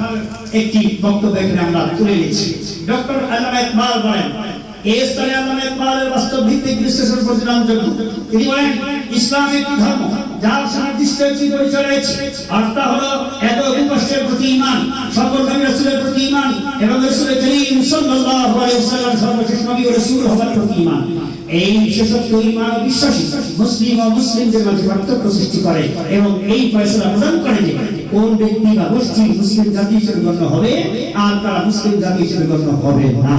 একটি বক্তব্য এখানে আমরা তুলে নিয়েছি। ডক্টর আল্লামা ইকবাল বলেন, এই স্তরে আল্লামা ইকবালের বাস্তব ভিত্তিক বিশ্লেষণ পরিচালনার জন্য তিনি বলেন, ইসলাম একটি ধর্ম যার সুনির্দিষ্ট একটি পরিচয় রয়েছে, আর তা হলো এক বিপক্ষের প্রতি ঈমান, সকল নবী রাসূলের প্রতি ঈমান এবং রাসূল করিম সাল্লাল্লাহু আলাইহি ওয়াসাল্লাম সর্বশেষ নবী ও রাসূল হওয়ার প্রতি ঈমান। এই বিশেষত্ব ঈমান ও বিশ্বাসী মুসলিম ও মুসলিমদের মাঝে পার্থক্য সৃষ্টি করে এবং এই ফয়সালা প্রদান করে যে কোন ব্যক্তি বা গোষ্ঠী মুসলিম জাতি হিসেবে গণ্য হবে আর তারা মুসলিম জাতি হিসেবে গণ্য হবে না।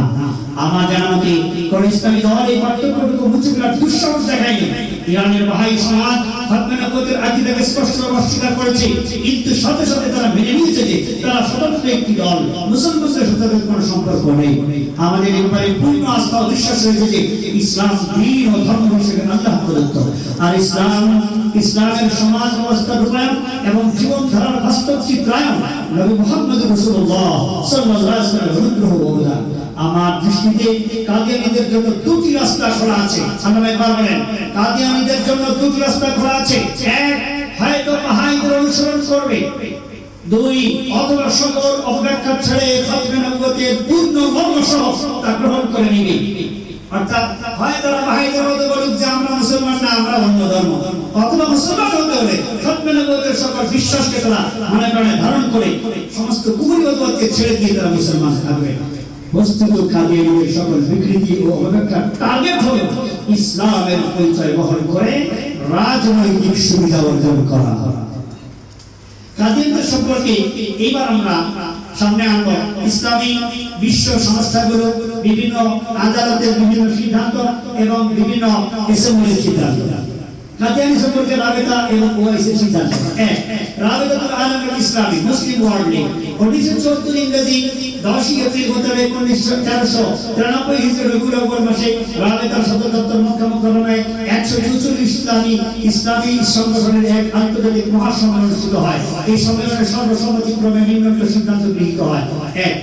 আমার জানা মতে কোন ইসলামী দল এই পার্থক্যটুকু মুছে ফেলার দুঃসাহস দেখায়নি। ইরানের বাহাই সমাজ খতমে নবুয়তের আকীদাকে স্পষ্টভাবে অস্বীকার করেছে, কিন্তু সাথে সাথে তারা মেনে নিয়েছে যে তারা স্বতন্ত্র একটি দল, মুসলমানদের সাথে তাদের কোনো সম্পর্ক নেই। আমাদের এই ব্যাপারে পূর্ণ আস্থা ও বিশ্বাস রয়েছে যে ইসলাম দ্বীন ও ধর্ম হিসেবে আল্লাহ প্রদত্ত, আর ইসলামের সমাজ ব্যবস্থা রূপায়ণ এবং জীবনধারার বাস্তব চিত্রায়ন নবী মুহাম্মদ রাসূলুল্লাহ সাল্লাল্লাহু আলাইহি ওয়াসাল্লামের অনুগ্রহ ও অবদান। আমার দৃষ্টিতে কাদিয়ানীদের জন্য দুটি রাস্তা খোলা আছে। আল্লামা ইকবাল বলেন, কাদিয়ানীদের জন্য দুটি রাস্তা খোলা আছে। এক, হয়তো বাহাইদের অনুসরণ করবে, দুই, অথবা সকল অপব্যাখ্যা ছেড়ে খতমে নবুয়তের পূর্ণ মর্ম সহ তা গ্রহণ করে নিবে। অর্থাৎ হয় তারা বাহাইদের মতো বলুক যে আমরা মুসলমান না, আমরা অন্য ধর্ম, অথবা মুসলমান হতে হলে খতমে নবুয়তের সকল বিশ্বাসকে তারা মনে প্রাণে ধারণ করে সমস্ত কুফরি মতবাদকে ছেড়ে দিয়ে তারা মুসলমান থাকবে। বস্তুত কাদিয়ানীদের সকল বিকৃতি ও অপব্যাখ্যার টার্গেট হলো ইসলামের পরিচয় বহন করে রাজনৈতিক সুবিধা অর্জন করা। কাদিয়ানীদের সম্পর্কে এইবার আমরা সামনে আনব ইসলামী বিশ্ব সংস্থাগুলো, বিভিন্ন আদালতের বিভিন্ন সিদ্ধান্ত এবং বিভিন্ন এসেম্বলির সিদ্ধান্ত। কাদিয়ানী সম্পর্কে রাবেতা এবং ওআইসির সিদ্ধান্ত। এক, রাবেতাতুল আলামিল ইসলামী মুসলিম ওয়ার্ল্ড লীগ 1974 ইংরেজি 10 এপ্রিল মোতাবেক 1493 হিজরি রবিউল আউয়াল মাসে রাবেতার সদর দপ্তর মক্কা মুকাররমায় 144 ইসলামী সংগঠনের এক আন্তর্জাতিক মহাসম্মেলন অনুষ্ঠিত হয়। এই সম্মেলনে সর্বসম্মতিক্রমে নিম্নলিখিত সিদ্ধান্ত গৃহীত হয়। এক,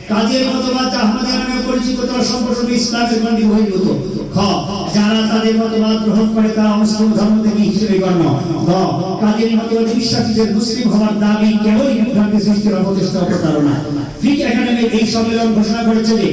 কাদিয়ানী মতবাদ যা আহমদিয়া নামে পরিচিত তারা সম্পূর্ণ ইসলামের গণ্ডি বহির্ভূত। খ, যারা তাদের মতবাদ গ্রহণ করে তারা মুসলিম ধর্ম থেকে হিসেবে গণ্য। গ, কাদিয়ানী মতবাদ বিশ্বাসীদের মুসলিম হওয়ার দাবি কেবলই বিভ্রান্তি সৃষ্টির অপচেষ্টা ও প্রতারণা। ফিক একাডেমি এই সম্মেলন ঘোষণা করেছে যে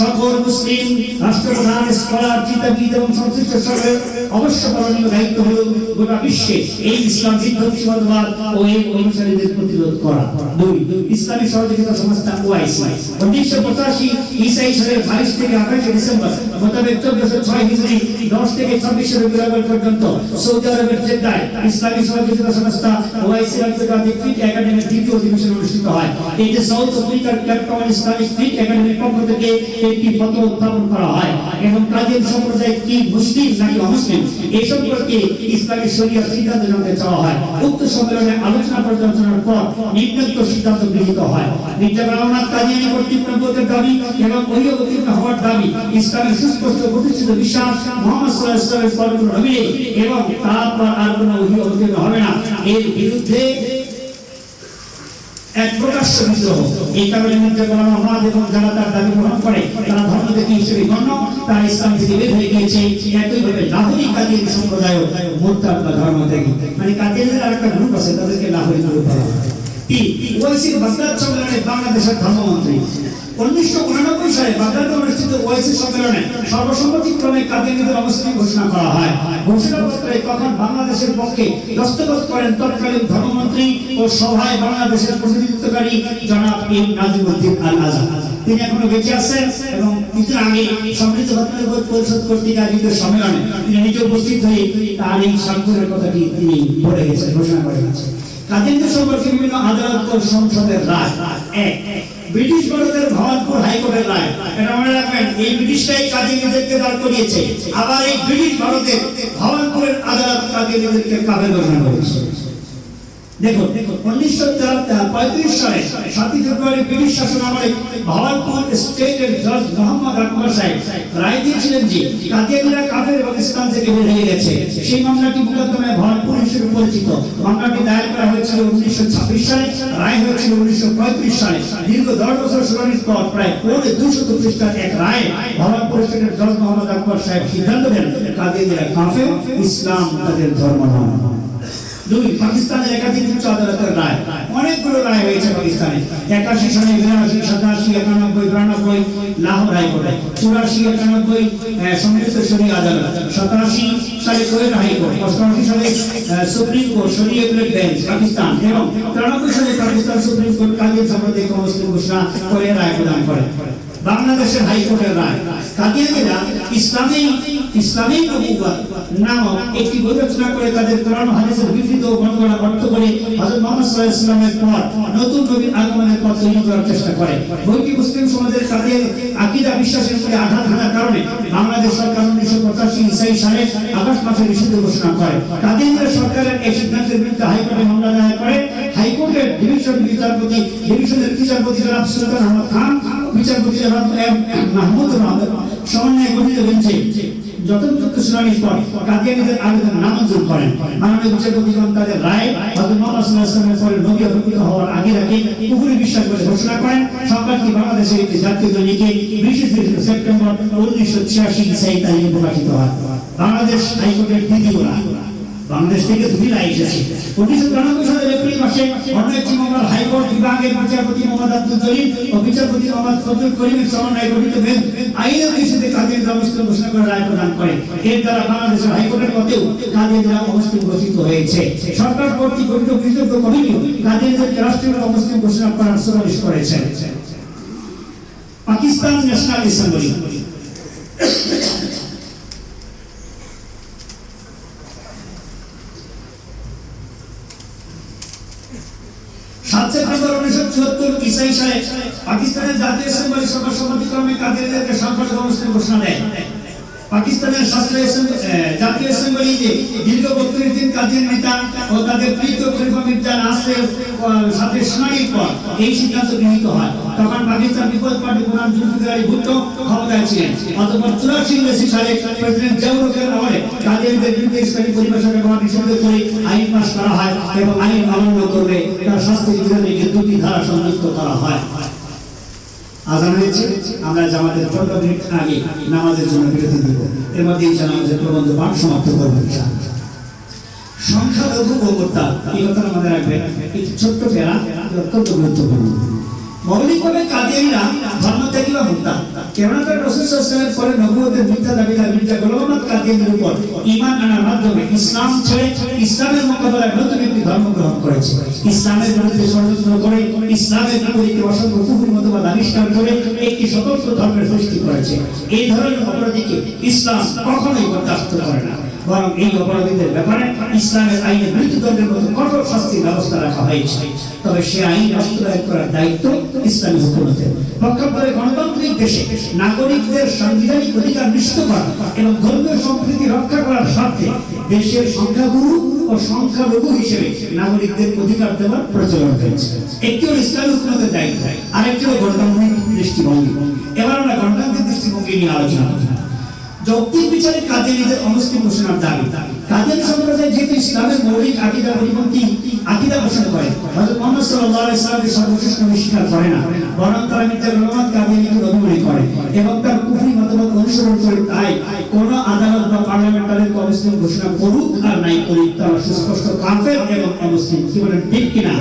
সকল মুসলিম রাষ্ট্রপ্রধান, স্কলার, চিন্তাবিদ এবং সংশ্লিষ্ট সকলের অবশ্য পালনীয় দায়িত্ব হল গোটা বিশ্বে এই ইসলাম বিদ্বেষী মতবাদ ও এই অনুসারীদের প্রতিরোধ করা। দুই, ইসলামী সহযোগিতা সংস্থা ওআইসি 1985 ঈসাই সালের 22 থেকে 28 ডিসেম্বর মোতাবেক 1406 হিজরি 10 থেকে 26 রবিউল আউয়াল পর্যন্ত সৌদি আরবের জেদ্দায় ইসলামী সহযোগিতা সংস্থা ওআইসি আন্তর্জাতিক ফিক একাডেমির দ্বিতীয় অধিবেশন অনুষ্ঠিত হয়। এই যে সাউথ আফ্রিকার ক্যাপটাউন ইসলামিক ফিক একাডেমির পক্ষ থেকে একটি ফতোয়া উত্থাপন করা হয় এবং কাদিয়ানী সম্প্রদায় কি মুসলিম নাকি অমুসলিম এই সম্পর্কে ইসলামী শরিয়ার সিদ্ধান্ত জানতে চাওয়া হয়। উক্ত সম্মেলনে আলোচনা পর্যালোচনার পর নিম্নোক্ত সিদ্ধান্ত গৃহীত হয়। মির্জা গোলাম আহমদ কাদিয়ানী কর্তৃক নবুয়তের দাবি এবং ওহী অবতীর্ণ হওয়ার দাবি ইসলামের সুস্পষ্ট প্রতিষ্ঠিত বিশ্বাস মুহাম্মদ সাল্লাল্লাহু আলাইহি ওয়াসাল্লামের পরম নবী এবং তারপর আর কোনো ওহী অবতীর্ণ হবে না, এর বিরুদ্ধে এক প্রকাশ্য বিদ্রোহ। এই কারণে মির্জা গোলাম আহমদ এবং যারা তার দাবি গ্রহণ করে তারা ধর্ম থেকে হিসেবে গণ্য, তারা ইসলাম থেকে বের হয়ে গিয়েছে। একইভাবে লাহোরি কাদিয়ানী সম্প্রদায় মুরতাদ বা ধর্ম থেকে, মানে কাদিয়ানীদের আরেকটা গ্রুপ আছে, তাদেরকে লাহোরি গ্রুপ বলা হয়। ওআইসির বাগদাদ সম্মেলনে বাংলাদেশের ধর্মমন্ত্রী 1989 সালে বাগদাদে অনুষ্ঠিত ওআইসি সম্মেলনে সর্বসম্মতিক্রমে কাদিয়ানীদের অবস্থান ঘোষণা করা হয়। ঘোষণাপত্রে তখন বাংলাদেশের পক্ষে দস্তখত করেন তৎকালীন ধর্মমন্ত্রী ও সভায় বাংলাদেশের প্রতিনিধিত্বকারী জনাব এম নাজিমউদ্দিন আল আজাদ। তিনি এখনো বেঁচে আছেন এবং কিছু আগে সমৃদ্ধ ঘটনার পরিষদ কর্তৃক আয়োজিত সম্মেলনে তিনি নিজে উপস্থিত হয়ে তার এই স্বাক্ষরের কথাটি তিনি বলে গেছেন, ঘোষণা করে গেছেন। কাদিয়ানীদের সম্পর্কে বিভিন্ন আদালত ও সংসদের রায়। এক, ব্রিটিশ ভারতের ভবানপুর হাইকোর্টের রায়। এটা মনে রাখবেন, এই ব্রিটিশরাই কাদিয়ানীদেরকে দাঁড় করিয়েছে, আবার এই ব্রিটিশ ভারতের ভবানপুরের আদালত কাদিয়ানীদেরকে কাফের ঘোষণা করেছে। দেখো 1935 সালে 7 ফেব্রুয়ারি ব্রিটিশ শাসন আমলে ভাওয়ালপুর স্টেটের জজ মোহাম্মদ আকবর সাহেব রায় দিয়েছিলেন যে কাদিয়ানীরা কাফের এবং ইসলাম থেকে বের হয়ে গেছে। সেই মামলাটি মুকদ্দমায় ভাওয়ালপুর হিসেবে পরিচিত। মামলাটি দায়ের করা হয়েছিল 1926 সালে, রায় হয়েছিল 1935 সালে। দীর্ঘ 10 বছর শুনানির পর প্রায় 200 পৃষ্ঠার এক রায়ে ভাওয়ালপুর স্টেটের জজ মোহাম্মদ আকবর সাহেব সিদ্ধান্ত দেন কাদিয়ানীরা কাফের, ইসলাম তাদের ধর্ম নয়। দুই, পাকিস্তানের একাধিক উচ্চ আদালতের রায়। অনেকগুলো রায় হয়েছে পাকিস্তানে। 81 সালে, 82, 87, 91, 92 লাহোর হাইকোর্টে, 84, 91 সম্মিলিত শরীয় আদালত, 87 সালে কোয়েটা হাইকোর্ট, 88 সালে সুপ্রিম কোর্ট শরীয় এপিলেট বেঞ্চ পাকিস্তান এবং 93 সালে পাকিস্তান সুপ্রিম কোর্ট কাদিয়ান সম্বন্ধে মুসলিম ঘোষণা করে রায় প্রদান করে। বাংলাদেশের হাইকোর্টের রায়, কাদিয়ানীরা ইসলামী নবুওয়াত নামক একটি বই রচনা করে তাদের কোরআন হাদিসের বিকৃত ও গণগণা অর্থ করে হযরত মুহাম্মদ সাল্লাল্লাহু আলাইহি ওয়াসাল্লামের পর নতুন নবীর আগমনের পথ তৈরি করার চেষ্টা করে। বইটি মুসলিম সমাজের কাদিয়ানী আকীদা বিশ্বাসের উপরে আঘাত হানার কারণে বাংলাদেশ সরকার 1985 সালে আগস্ট মাসে নিষিদ্ধ ঘোষণা করে। কাদিয়ানীরা সরকারের এই সিদ্ধান্তের বিরুদ্ধে হাইকোর্টে মামলা দায়ের করে। হাইকোর্টের ডিভিশনের বিচারপতি জনাব সুলতান আহমদ খান, বিচারপতি জনাব মাহমুদ রহমান সমন্বয়ে গঠিত বেঞ্চে যথাযথ শুনানির পর কাদিয়ানীদের আবেদন নামঞ্জুর করেন। মাননীয় বিচারপতিগণ তাদের রায় হযরত মুহাম্মদ সাল্লাল্লাহু আলাইহি ওয়াসাল্লামের পরে নবী অবতীর্ণ হওয়ার আগে কুফরি বিশ্বাস বলে ঘোষণা করেন। সংবাদটি বাংলাদেশের একটি জাতীয় দৈনিকে 20 সেপ্টেম্বর 1986 ইসাই তারিখে প্রকাশিত হয়। বাংলাদেশ হাইকোর্টের দ্বিতীয় রায়। বাংলাদেশ থেকে দুটি রায় এসেছে। 1993 সালের এপ্রিল মাসে অন্য একটি মামলার হাইকোর্ট বিভাগের বিচারপতি মোহাম্মদ আব্দুল জলিল ও বিচারপতি মোহাম্মদ ফজলুল করিমের সমন্বয়ে গঠিত বেঞ্চ আইনের বিষয়ে কাদিয়ানীদের অমুসলিম ঘোষণা করে রায় প্রদান করে। এর দ্বারা বাংলাদেশের হাইকোর্টের মতেও কাদিয়ানীরা অমুসলিম ঘোষিত হয়েছে। সরকার কর্তৃক গঠিত বিশেষজ্ঞ কমিটি কাদিয়ানীদেরকে রাষ্ট্রীয় অমুসলিম ঘোষণা করার সুপারিশ করেছে। পাকিস্তান ন্যাশনাল অ্যাসেম্বলি, 7 সেপ্টেম্বর 1974 ইসাই সালে পাকিস্তানের জাতীয় অ্যাসেম্বলি সর্বসম্মতিক্রমে কাদিয়ানীদেরকে সংখ্যালঘু মুসলিম ঘোষণা দেয়। পাকিস্তানের জাতীয় অ্যাসেম্বলি দীর্ঘ 32 দিন কাদিয়ান নেতা ও তাদের প্রিয় খলিফা মির্জা নাসির সাথে শুনানির পর এই সিদ্ধান্ত গৃহীত হয়। তখন পাকিস্তান পিপলস পার্টি প্রধান জুলফিকার আলী ভুট্টো ক্ষমতায় ছিলেন। অতঃপর 84 সালে প্রেসিডেন্ট জিয়াউর আমলে কাদিয়ানীদের বিরুদ্ধে ইসলামী পরিভাষা ব্যবহার নিষিদ্ধ করে আইন পাস করা হয় এবং আইন অমান্য করলে তার শাস্তির বিধানে 2টি ধারা সংযুক্ত করা হয়। আজান হয়েছে, আমরা জামাতের 15 মিনিট আগে নামাজের জন্য বিরতি দেব। এর মধ্যে নামাজের প্রবন্ধ পাঠ সমাপ্ত করব ইনশাআল্লাহ। সংখ্যালঘু ও মোরতাদ, এই কথাটা মনে রাখবেন। এই ছোট্ট প্যারা অত্যন্ত গুরুত্বপূর্ণ। মৌলিকভাবে কাদিয়ানীরা ধর্মত্যাগী বা মোরতাদ। কেননা তারা রাসূল সাল্লাল্লাহু আলাইহি ওয়াসাল্লামের পরে নবুয়তের মিথ্যা দাবিদার মির্জা গোলাম আহমদ কাদিয়ানীর উপর ঈমান আনার মাধ্যমে ইসলাম ছেড়ে ইসলামের মোকাবেলায় নতুন একটি ধর্ম গ্রহণ করেছে। ইসলামের বিরুদ্ধে ষড়যন্ত্র করে ইসলামের বিপরীতে অসংখ্য কুফরি মতবাদ আবিষ্কার করে একটি স্বতন্ত্র ধর্মের সৃষ্টি করেছে। এই ধরনের অপরাধীকে ইসলাম কখনোই বরদাস্ত করে না, বরং এই অপরাধীদের ব্যাপারে ইসলামের আইনে মৃত্যুদণ্ডের মতো কঠোর শাস্তির ব্যবস্থা রাখা হয়েছে। তবে সে আইন বাস্তবায়ন করার দায়িত্ব ইসলামী হুকুমতের। পক্ষান্তরে গণতান্ত্রিক দেশে নাগরিকদের সাংবিধানিক অধিকার নিশ্চিত করা এবং ধর্মীয় সম্প্রীতি রক্ষা করার স্বার্থে দেশের সংখ্যাগুরু ও সংখ্যালঘু হিসেবে নাগরিকদের অধিকার দেওয়ার প্রচলন হয়েছে। একটি হল ইসলামী হুকুমতের দায়িত্ব, আরেকটি হল গণতান্ত্রিক দৃষ্টিভঙ্গি। এবার আমরা গণতান্ত্রিক দৃষ্টিভঙ্গি নিয়ে আলোচনা করি। যৌক্তিক বিচারে কাদিয়ানীদের অমুসলিম ঘোষণার দাবি। কাদিয়ানী সম্প্রদায় যেহেতু ইসলামের মৌলিক আকীদা পরিপন্থী আকীদা পোষণ করে, হযরত মুহাম্মদ সাল্লাল্লাহু আলাইহি ওয়াসাল্লামকে সর্বশ্রেষ্ঠ নবী স্বীকার করে না, বরং তারা মির্জা গোলাম আহমদ কাদিয়ানীকে অভিমান করে এবং তার কুফরি মতবাদ অনুসরণ করে। তাই কোন আদালত বা পার্লামেন্টারের অমুসলিম ঘোষণা করুক আর নাই করুক, তারা সুস্পষ্ট কাফের এবং অমুসলিম। কি বলেন, ঠিক কিনা?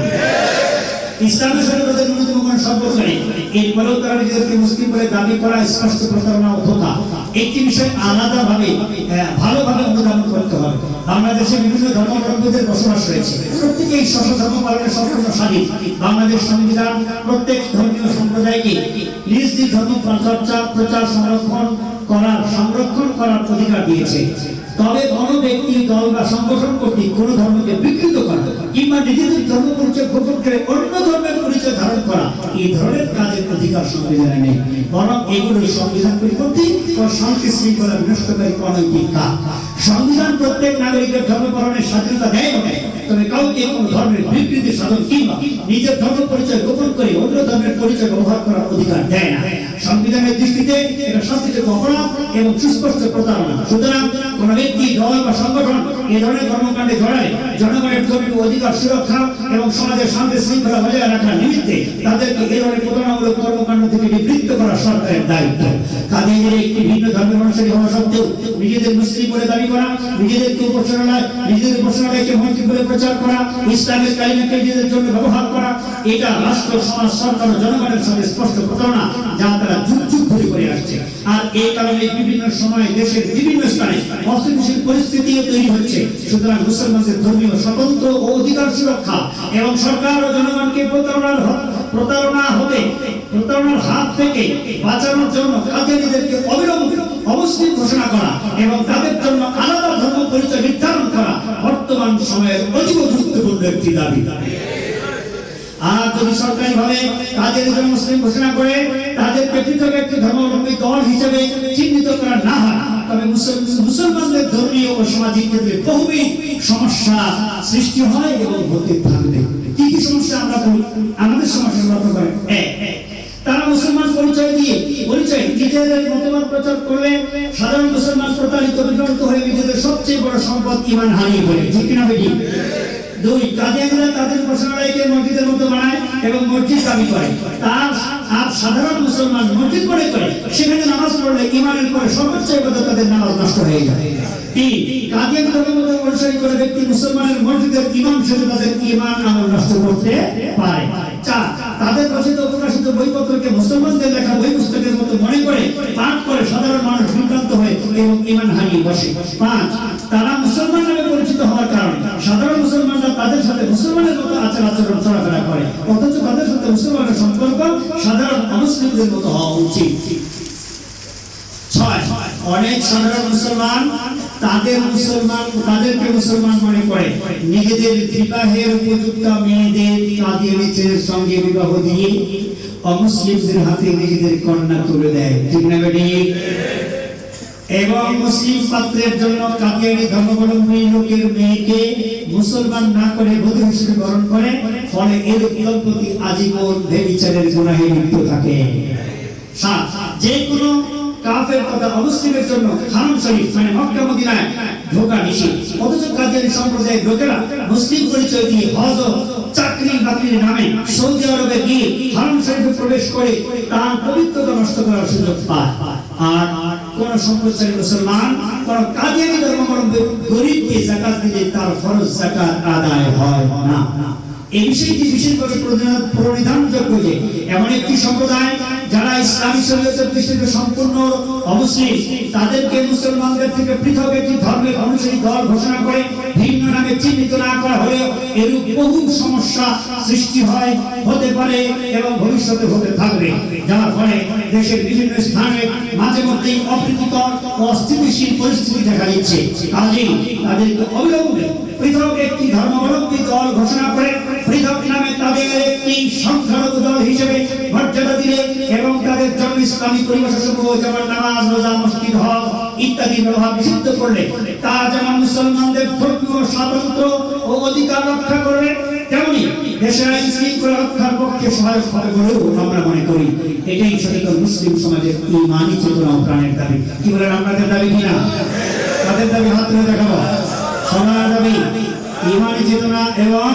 ইসলামের সাথে তাদের ন্যূনতম কোনো সম্পর্ক নেই। এরপরেও তারা নিজেদেরকে মুসলিম বলে দাবি করা স্পষ্ট প্রতারণা ও ধোঁকা। একটি বিষয় আলাদাভাবে ভালোভাবে অনুধাবন করতে হবে। বাংলাদেশে বিভিন্ন ধর্মাবলম্বীদের বসবাস রয়েছে, প্রত্যেকেই স্ব ধর্ম পালনের সম্পূর্ণ স্বাধীন। বাংলাদেশ সংবিধান প্রত্যেক ধর্মীয় সম্প্রদায়কে নিজ নিজ ধর্ম প্রচার সংরক্ষণ করার অধিকার দিয়েছে। তবে কোনো ব্যক্তি, দল বা সংগঠন কর্তৃক কোনো ধর্মকে বিকৃত করা কিংবা নিজেদের ধর্ম পরিচয় গোপন করে অন্য ধর্মের পরিচয় ধারণ করা, এই ধরনের কাজের অধিকার সংবিধানে নেই, বরং এগুলো সংবিধান পরিপন্থী ও শান্তি শৃঙ্খলা বিনষ্টকারী অনৈতিক কাজ। সংবিধান প্রত্যেক নাগরিকের ধর্ম পালনের স্বাধীনতা দেয়, তবে কাউকে কোনো ধর্মের বিকৃতি সাধন কিংবা নিজের ধর্ম পরিচয় গোপন করে অন্য ধর্মের পরিচয় ব্যবহার করার অধিকার দেয় না। সংবিধানের দৃষ্টিতে এটা শাস্তিযোগ্য অপরাধ এবং সুস্পষ্ট প্রতারণা। সুতরাং কোনো ব্যক্তি, দল বা সংগঠন এ ধরনের কর্মকাণ্ডে জড়ালে জনগণের ধর্মীয় অধিকার সুরক্ষা এবং সমাজের শান্তি শৃঙ্খলা বজায় রাখার নিমিত্তে তাদেরকে এ ধরনের প্রতারণামূলক কর্মকাণ্ড থেকে নিবৃত্ত করা সরকারের দায়িত্ব। কাদিয়ানীরা একটি ভিন্ন ধর্মের অনুসারী হওয়া সত্ত্বেও নিজেদের মুসলিম বলে দাবি করা, নিজেদের উপাসনালয়কে মসজিদ বলে প্রচার করা, ইসলামের কালিমাকে নিজেদের জন্য ব্যবহার করা, এটা রাষ্ট্র, সমাজ, সরকার ও জনগণের সঙ্গে স্পষ্ট প্রতারণা, যা তারা যুগ যুগ ধরে করে আসছে। আর এই কারণে বিভিন্ন সময় দেশের বিভিন্ন স্থানে অস্থিতিশীল পরিস্থিতিও তৈরি হচ্ছে। সুতরাং মুসলমানদের ধর্মীয় স্বতন্ত্র ও অধিকার সুরক্ষা এবং সরকার ও জনগণকে প্রতারণার হাত থেকে বাঁচানোর জন্য কাদিয়ানীদেরকে অবিলম্বে অমুসলিম ঘোষণা করা এবং তাদের জন্য আলাদা ধর্ম পরিচয় নির্ধারণ করা বর্তমান সময়ের অতীব গুরুত্বপূর্ণ একটি দাবি। আর যদি সরকারিভাবে কাদিয়ানীদের মুসলিম ঘোষণা করে তাদেরকে পৃথক একটি ধর্মাবলম্বী দল হিসেবে চিহ্নিত করা না হয়, তবে মুসলমানদের ধর্মীয় ও সামাজিক ক্ষেত্রে বহুবিধ সমস্যা সৃষ্টি হয় এবং হতে থাকবে। কি কি সমস্যা আমরা বলি? আমাদের সমস্যা লক্ষ্য করেন, তারা মুসলমান পরিচয় নিজেদের মতবাদ প্রচার করলে সাধারণ মুসলমান প্রতারিত বিভ্রান্ত হয়ে নিজেদের সবচেয়ে বড় সম্পদ ঈমান হারিয়ে ফেলে। ঠিক কিনা বেটি? দুই, কাদিয়ানীরা তাদের উপাসনালয়কে মসজিদের মতো বানায় এবং মসজিদ দাবি করে। আর সাধারণ মুসলমান মসজিদ মনে করে সেখানে নামাজ পড়লে ঈমানের পরে সর্বোচ্চ ইবাদত তাদের নামাজ নষ্ট হয়ে যায়। তিন, কাদিয়ানী ধর্মের অনুসারী করে ব্যক্তি মুসলমানের মসজিদের ইমাম সেজে তাদের ঈমান আমল নষ্ট করতে পারে। চার, তাদের রচিত প্রকাশিত বইপত্রকে মুসলমানদের লেখা বই পুস্তকের মতো মনে করে পাঠ করে সাধারণ মানুষ বিভ্রান্ত হয়ে এবং ঈমান হারিয়ে বসে। পাঁচ, তারা মুসলমান নামে পরিচিত হওয়ার কারণে সাধারণ মুসলমানরা তাদের সাথে মুসলমানের মতো আচরণ চলাফেরা করে, অথচ তাদের সাথে মুসলমানের সম্পর্ক সাধারণ অমুসলিমদের মতো হওয়া উচিত। ছয়, অনেক সাধারণ মুসলমান তাদেরকে মুসলমান মনে করে নিজেদের বিবাহের উপযুক্ত মেয়েদের কাদিয়ানীদের সঙ্গে বিবাহ দিয়ে অমুসলিমদের হাতে নিজেদের কন্যা তুলে দেয়। ঠিক না বেটি? এবং মুসলিম পাত্রের জন্য কাদিয়ানী ধর্মাবলম্বী লোকের মেয়েকে মুসলমান না করে বধূ হিসেবে গ্রহণ করে, ফলে এর দম্পতি আজীবন ব্যভিচারের গুনাহে লিপ্ত থাকে। সাত, যে কোনো কাফের তথা অমুসলিমের জন্য হারাম শরীফ মানে মক্কা মদিনায় ঢোকা নিষেধ, অথচ কাদিয়ানী সম্প্রদায়ের লোকেরা মুসলিম পরিচয় দিয়ে হজ ও চাকরি বাকরির নামে সৌদি আরবে গিয়ে হারাম শরীফে প্রবেশ করে তার পবিত্রতা নষ্ট করার সুযোগ পায়। আর কোন সম্প্রদায়ের মুসলমান কোন কাদিয়ানী ধর্মাবলম্বী গরিবকে যাকাত দিলে তার ফরজ যাকাত আদায় হয় না। এই বিষয়টি বিশেষভাবে পরিধানযোগ্য যে এমন একটি সম্প্রদায় যারা ইসলামী শরীয়তের দৃষ্টিতে সম্পূর্ণ অমুসলিম, তাদেরকে মুসলমানদের থেকে পৃথক একটি ধর্মের অনুসারী দল ঘোষণা করে ভিন্ন নামে চিহ্নিত না করা হলে এরূপ বহু সমস্যা সৃষ্টি হতে পারে এবং ভবিষ্যতে হতে থাকবে, যার ফলে দেশের বিভিন্ন স্থানে মাঝে মধ্যেই অপ্রীতিকর ও অস্থিতিশীল পরিস্থিতি দেখা দিচ্ছে। কাজেই তাদেরকে অবিলম্বে পৃথক একটি ধর্মাবলম্বী দল ঘোষণা করে পৃথক নামে তাদের একটি সংখ্যালঘু দল হিসেবে মর্যাদা দিলে এবং তাদের জন্য ইসলামী পরিভাষাসমূহ যেমন নামাজ, রোজা, মসজিদ, হজ ইত্যাদি ব্যবহার নিষিদ্ধ করলে তা যেমন মুসলমানদের ধর্মীয় স্বাতন্ত্র্য ও অধিকার রক্ষা করবে, তেমনি দেশের আইন শৃঙ্খলা রক্ষার পক্ষে সহায়ক হবে বলেও আমরা মনে করি। এটাই সচেতন মুসলিম সমাজের ঈমানি চেতনা ও প্রাণের দাবি। কি বলেন, আপনাদের দাবি কিনা? তাদের দাবি হাত তুলে দেখাবো। সবার দাবি ঈমানি চেতনা এবং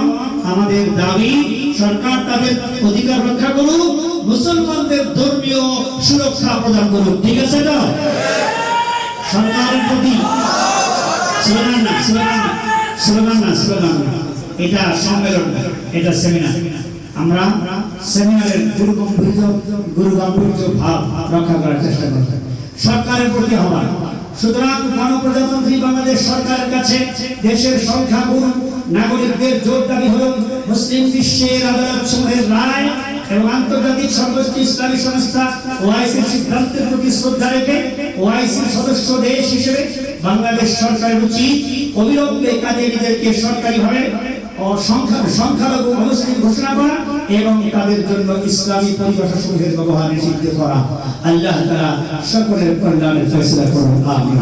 আমাদের দাবি সরকার তাদের অধিকার রক্ষা করুক, মুসলমানদের ধর্মীয় সুরক্ষা প্রদান করুক। ঠিক আছে তো? সরকারের প্রতি স্লোগান না, এটা সম্মেলন, এটা সেমিনার। আমরা সেমিনারের গুরুগম্ভীর্য ভাব রক্ষা করার চেষ্টা করব। সরকারের প্রতি আহ্বান। সুতরাং গণপ্রজাতন্ত্রী বাংলাদেশ সরকারের কাছে দেশের সংখ্যাগুরু নাগরিকদের জোর দাবি হল মুসলিম বিশ্বের আদালত সমূহের রায় এবং আন্তর্জাতিক সর্বোচ্চ ইসলামী সংস্থা ওআইসির সিদ্ধান্তের প্রতি শ্রদ্ধা রেখে ওআইসির সদস্য দেশ হিসেবে বাংলাদেশ সরকারের উচিত অবিলম্বে কাদিয়ানীদেরকে সরকারিভাবে সংখ্যালঘু মুসলিম ঘোষণা করা এবং তাদের জন্য ইসলামী পরিভাষাসমূহের ব্যবহার নিষিদ্ধ করা। আল্লাহ তাআলা সকলের কল্যাণের ফয়সালা করুন। আমিন।